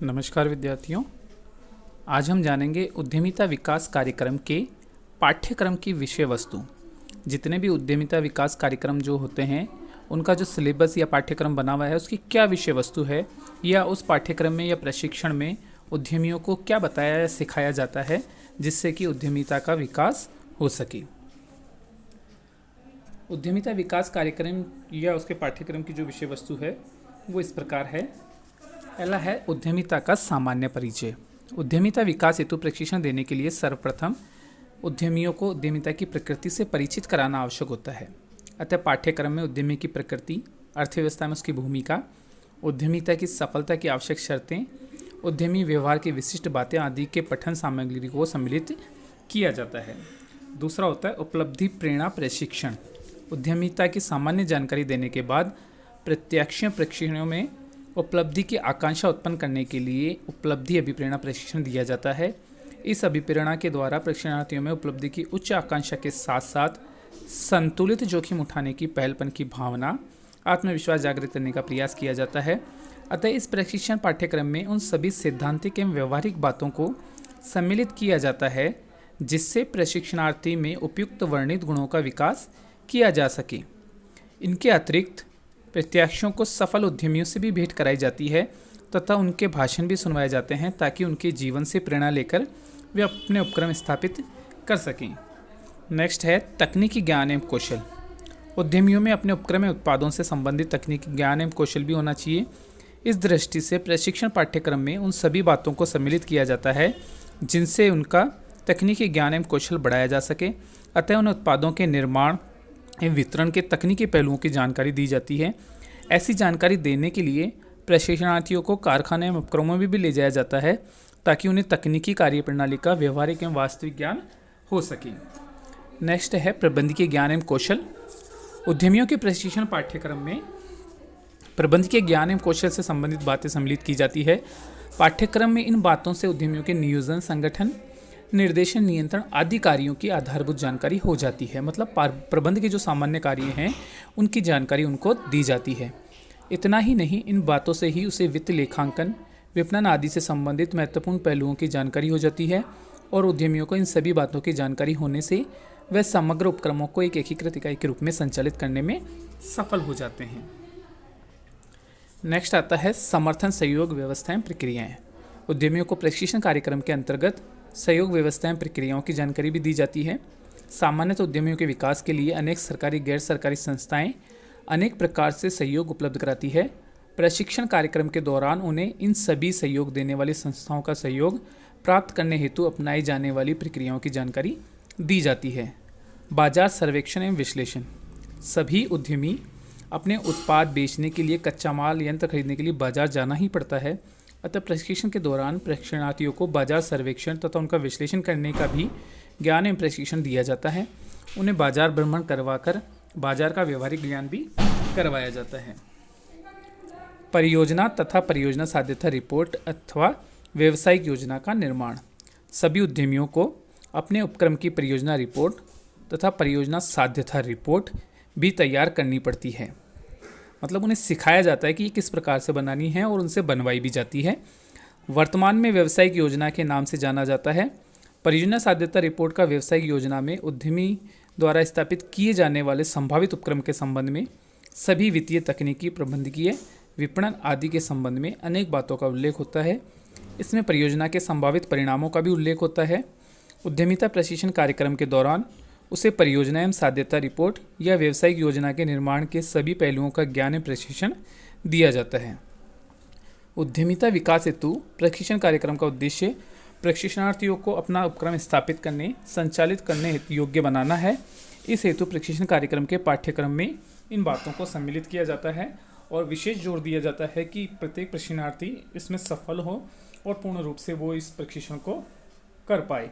नमस्कार विद्यार्थियों। आज हम जानेंगे उद्यमिता विकास कार्यक्रम के पाठ्यक्रम की विषय वस्तु। जितने भी उद्यमिता विकास कार्यक्रम जो होते हैं उनका जो सिलेबस या पाठ्यक्रम बना हुआ है उसकी क्या विषय वस्तु है, या उस पाठ्यक्रम में या प्रशिक्षण में उद्यमियों को क्या बताया या सिखाया जाता है जिससे कि उद्यमिता का विकास हो सके। उद्यमिता विकास कार्यक्रम या उसके पाठ्यक्रम की जो विषय वस्तु है वो इस प्रकार है। पहला है उद्यमिता का सामान्य परिचय। उद्यमिता विकास हेतु प्रशिक्षण देने के लिए सर्वप्रथम उद्यमियों को उद्यमिता की प्रकृति से परिचित कराना आवश्यक होता है। अतः पाठ्यक्रम में उद्यमी की प्रकृति, अर्थव्यवस्था में उसकी भूमिका, उद्यमिता की सफलता की आवश्यक शर्तें, उद्यमी व्यवहार की विशिष्ट बातें आदि के पठन सामग्री को सम्मिलित किया जाता है। दूसरा होता है उपलब्धि प्रेरणा प्रशिक्षण। उद्यमिता की सामान्य जानकारी देने के बाद प्रत्यक्ष प्रशिक्षणों में उपलब्धि की आकांक्षा उत्पन्न करने के लिए उपलब्धि अभिप्रेरणा प्रशिक्षण दिया जाता है। इस अभिप्रेरणा के द्वारा प्रशिक्षणार्थियों में उपलब्धि की उच्च आकांक्षा के साथ साथ संतुलित जोखिम उठाने की पहलपन की भावना, आत्मविश्वास जागृत करने का प्रयास किया जाता है। अतः इस प्रशिक्षण पाठ्यक्रम में उन सभी सैद्धांतिक एवं व्यवहारिक बातों को सम्मिलित किया जाता है जिससे प्रशिक्षणार्थी में उपयुक्त वर्णित गुणों का विकास किया जा सके। इनके अतिरिक्त प्रत्याशियों को सफल उद्यमियों से भी भेंट कराई जाती है तथा उनके भाषण भी सुनवाए जाते हैं ताकि उनके जीवन से प्रेरणा लेकर वे अपने उपक्रम स्थापित कर सकें। नेक्स्ट है तकनीकी ज्ञान एवं कौशल। उद्यमियों में अपने उपक्रम एवं उत्पादों से संबंधित तकनीकी ज्ञान एवं कौशल भी होना चाहिए। इस दृष्टि से प्रशिक्षण पाठ्यक्रम में उन सभी बातों को सम्मिलित किया जाता है जिनसे उनका तकनीकी ज्ञान एवं कौशल बढ़ाया जा सके। अतः उन उत्पादों के निर्माण एवं वितरण के तकनीकी पहलुओं की जानकारी दी जाती है। ऐसी जानकारी देने के लिए प्रशिक्षणार्थियों को कारखाने एवं उपक्रमों में भी ले जाया जाता है ताकि उन्हें तकनीकी कार्यप्रणाली का व्यवहारिक एवं वास्तविक ज्ञान हो सके। नेक्स्ट है प्रबंधकीय ज्ञान एवं कौशल। उद्यमियों के प्रशिक्षण पाठ्यक्रम में प्रबंधकीय ज्ञान एवं कौशल से संबंधित बातें सम्मिलित की जाती है। पाठ्यक्रम में इन बातों से उद्यमियों के नियोजन, संगठन, निर्देशन, नियंत्रण आदि कार्यों की आधारभूत जानकारी हो जाती है। मतलब प्रबंध के जो सामान्य कार्य हैं उनकी जानकारी उनको दी जाती है। इतना ही नहीं, इन बातों से ही उसे वित्त, लेखांकन, विपणन आदि से संबंधित महत्वपूर्ण पहलुओं की जानकारी हो जाती है और उद्यमियों को इन सभी बातों की जानकारी होने से वे समग्र उपक्रमों को एक एकीकृत इकाई के रूप में संचालित करने में सफल हो जाते हैं। नेक्स्ट आता है समर्थन, सहयोग, व्यवस्थाएं, प्रक्रियाएं। उद्यमियों को प्रशिक्षण कार्यक्रम के अंतर्गत सहयोग व्यवस्थाएं, प्रक्रियाओं की जानकारी भी दी जाती है। सामान्यतः उद्यमियों के विकास के लिए अनेक सरकारी, गैर सरकारी संस्थाएं अनेक प्रकार से सहयोग उपलब्ध कराती है। प्रशिक्षण कार्यक्रम के दौरान उन्हें इन सभी सहयोग देने वाली संस्थाओं का सहयोग प्राप्त करने हेतु अपनाई जाने वाली प्रक्रियाओं की जानकारी दी जाती है। बाजार सर्वेक्षण एवं विश्लेषण। सभी उद्यमी अपने उत्पाद बेचने के लिए कच्चा माल, यंत्र खरीदने के लिए बाजार जाना ही पड़ता है। अतः प्रशिक्षण के दौरान प्रशिक्षणार्थियों को बाजार सर्वेक्षण तथा उनका विश्लेषण करने का भी ज्ञान एवं प्रशिक्षण दिया जाता है। उन्हें बाजार भ्रमण करवाकर बाजार का व्यवहारिक ज्ञान भी करवाया जाता है। परियोजना तथा परियोजना साध्यता रिपोर्ट अथवा व्यवसायिक योजना का निर्माण। सभी उद्यमियों को अपने उपक्रम की परियोजना रिपोर्ट तथा परियोजना साध्यता रिपोर्ट भी तैयार करनी पड़ती है। मतलब उन्हें सिखाया जाता है कि ये किस प्रकार से बनानी है और उनसे बनवाई भी जाती है। वर्तमान में व्यवसायिक योजना के नाम से जाना जाता है। परियोजना साध्यता रिपोर्ट का व्यवसायिक योजना में उद्यमी द्वारा स्थापित किए जाने वाले संभावित उपक्रम के संबंध में सभी वित्तीय, तकनीकी, प्रबंधकीय, विपणन आदि के संबंध में अनेक बातों का उल्लेख होता है। इसमें परियोजना के संभावित परिणामों का भी उल्लेख होता है। उद्यमिता प्रशिक्षण कार्यक्रम के दौरान उसे परियोजना एवं साध्यता रिपोर्ट या व्यावसायिक योजना के निर्माण के सभी पहलुओं का ज्ञान एवं प्रशिक्षण दिया जाता है। उद्यमिता विकास हेतु प्रशिक्षण कार्यक्रम का उद्देश्य प्रशिक्षणार्थियों को अपना उपक्रम स्थापित करने, संचालित करने हेतु योग्य बनाना है। इस हेतु प्रशिक्षण कार्यक्रम के पाठ्यक्रम में इन बातों को सम्मिलित किया जाता है और विशेष जोर दिया जाता है कि प्रत्येक प्रशिक्षणार्थी इसमें सफल हो और पूर्ण रूप से वो इस प्रशिक्षण को कर पाए।